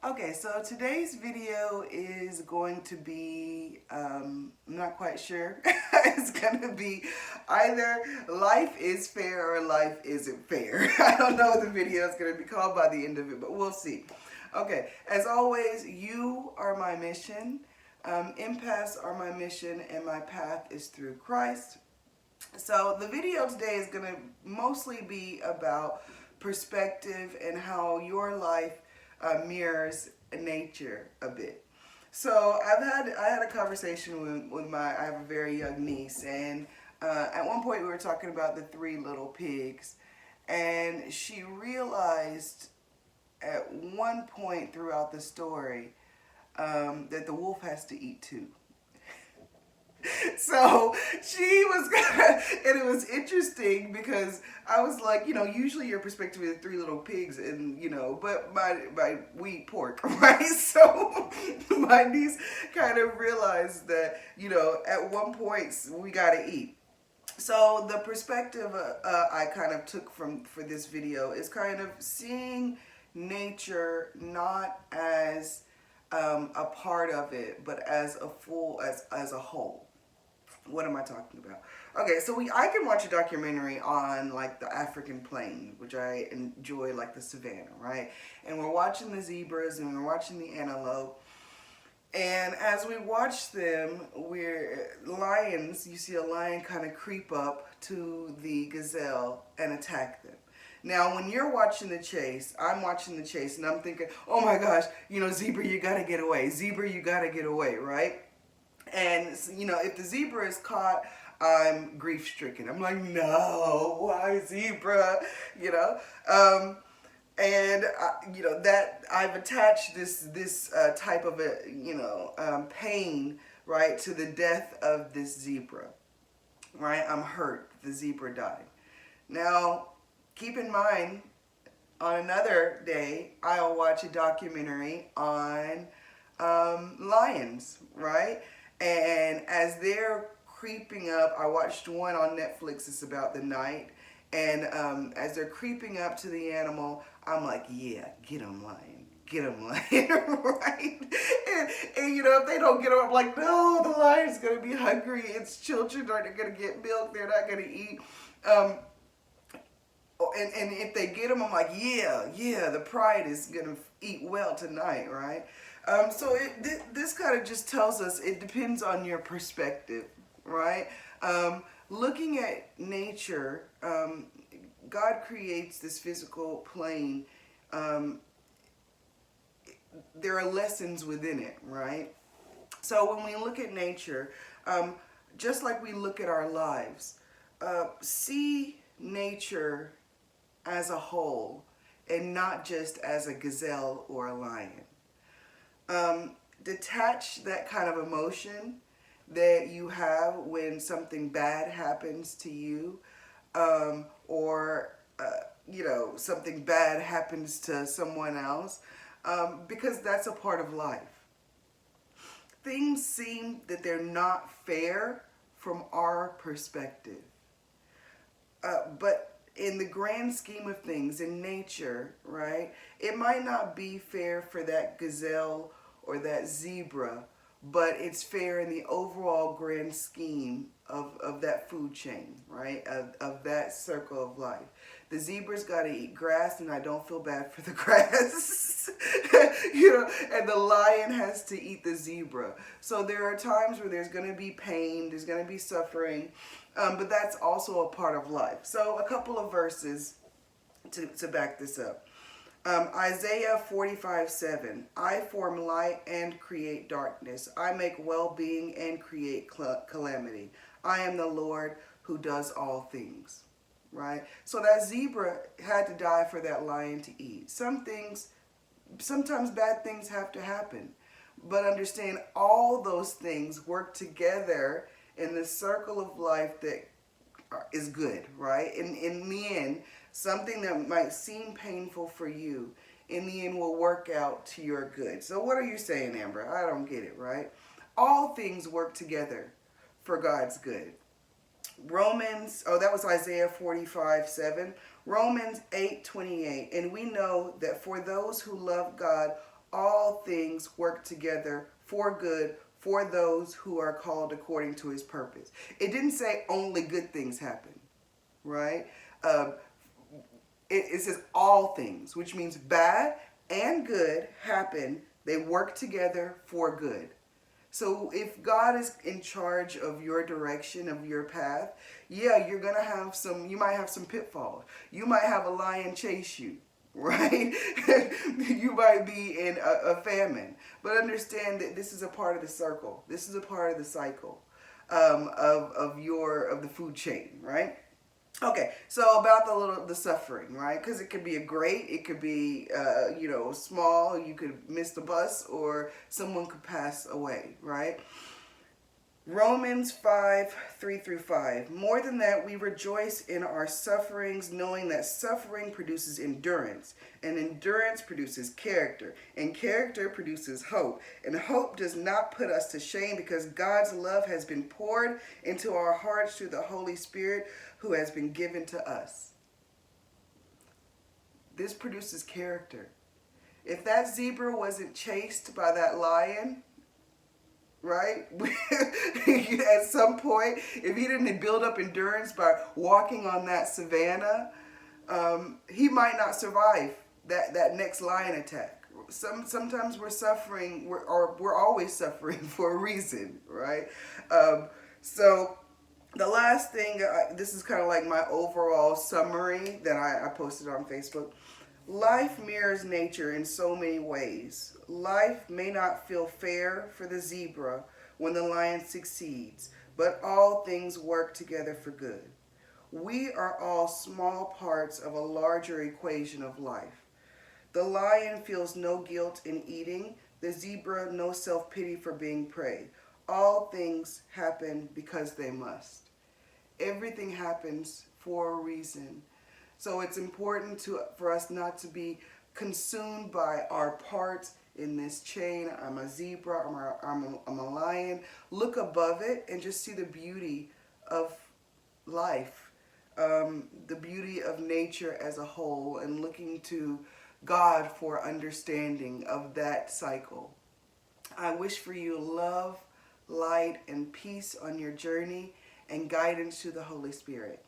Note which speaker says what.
Speaker 1: Okay, so today's video is going to be, I'm not quite sure. It's going to be either life is fair or life isn't fair. I don't know what the video is going to be called by the end of it, but we'll see. Okay, as always, you are my mission. Empaths are my mission, and my path is through Christ. So the video today is going to mostly be about perspective and how your life mirrors nature a bit. So I had a conversation with I have a very young niece, and at one point we were talking about the three little pigs, and she realized at one point throughout the story that the wolf has to eat too. So she was gonna, and it was interesting because I was like, usually your perspective is three little pigs, and but we eat pork, right? So my niece kind of realized that at one point we gotta eat. So the perspective I kind of took for this video is kind of seeing nature not as a part of it, but as a full as a whole. What am I talking about? Okay, so I can watch a documentary on like the African plain, which I enjoy, like the savannah, right? And we're watching the zebras and we're watching the antelope. And as we watch them, we're lions, you see a lion kind of creep up to the gazelle and attack them. Now, when you're watching the chase, I'm watching the chase and I'm thinking, oh my gosh, zebra, you gotta get away. Zebra, you gotta get away, right? And if the zebra is caught, I'm grief stricken. I'm like, no, why zebra? You know, and that I've attached this type of pain, right, to the death of this zebra. Right, I'm hurt. The zebra died. Now, keep in mind, on another day, I'll watch a documentary on lions, right? And as they're creeping up, I watched one on Netflix. It's about the night. And as they're creeping up to the animal, I'm like, yeah, get them, lion. Get them, lion, right? And if they don't get them, I'm like, no, the lion's going to be hungry. Its children aren't going to get milk. They're not going to eat. And if they get them, I'm like, yeah, the pride is going to eat well tonight, right? So this kind of just tells us it depends on your perspective, right? Looking at nature, God creates this physical plane. There are lessons within it, right? So when we look at nature, just like we look at our lives, see nature as a whole and not just as a gazelle or a lion. Detach that kind of emotion that you have when something bad happens to you, or something bad happens to someone else, because that's a part of life. Things seem that they're not fair from our perspective, but in the grand scheme of things, in nature, right, it might not be fair for that gazelle or that zebra, but it's fair in the overall grand scheme of that food chain, right, of that circle of life. The zebra's got to eat grass, and I don't feel bad for the grass. And the lion has to eat the zebra. So there are times where there's going to be pain, there's going to be suffering, but that's also a part of life. So a couple of verses to back this up. Isaiah 45:7. I form light and create darkness. I make well-being and create calamity. I am the Lord who does all things. Right? So that zebra had to die for that lion to eat. Sometimes bad things have to happen. But understand all those things work together in the circle of life that is good, right? In the end, something that might seem painful for you, in the end will work out to your good. So what are you saying, Amber? I don't get it, right? All things work together for God's good. That was Isaiah 45:7. Romans 8:28. And we know that for those who love God, all things work together for good for those who are called according to his purpose. It didn't say only good things happen, right? Uh, it says all things, which means bad and good happen. They work together for good. So if God is in charge of your direction, of your path, yeah, you're gonna have some. You might have some pitfalls. You might have a lion chase you, right? You might be in a famine, but understand that this is a part of the circle. This is a part of the cycle of the food chain, right? Okay, so about the suffering, right? Because it could be a great, it could be small. You could miss the bus, or someone could pass away, right? Romans 5:3-5. More than that, we rejoice in our sufferings, knowing that suffering produces endurance, and endurance produces character, and character produces hope. And hope does not put us to shame, because God's love has been poured into our hearts through the Holy Spirit who has been given to us. This produces character. If that zebra wasn't chased by that lion, right? At some point, if he didn't build up endurance by walking on that savannah, he might not survive that next lion attack. Sometimes we're suffering, we're always suffering for a reason, right? So the last thing, this is kind of like my overall summary that I posted on Facebook. Life mirrors nature in so many ways. Life may not feel fair for the zebra when the lion succeeds, but all things work together for good. We are all small parts of a larger equation of life. The lion feels no guilt in eating, the zebra no self-pity for being prey. All things happen because they must. Everything happens for a reason. So it's important for us not to be consumed by our parts in this chain. I'm a zebra, I'm a lion. Look above it and just see the beauty of life, the beauty of nature as a whole, and looking to God for understanding of that cycle. I wish for you love, light, and peace on your journey, and guidance to the Holy Spirit.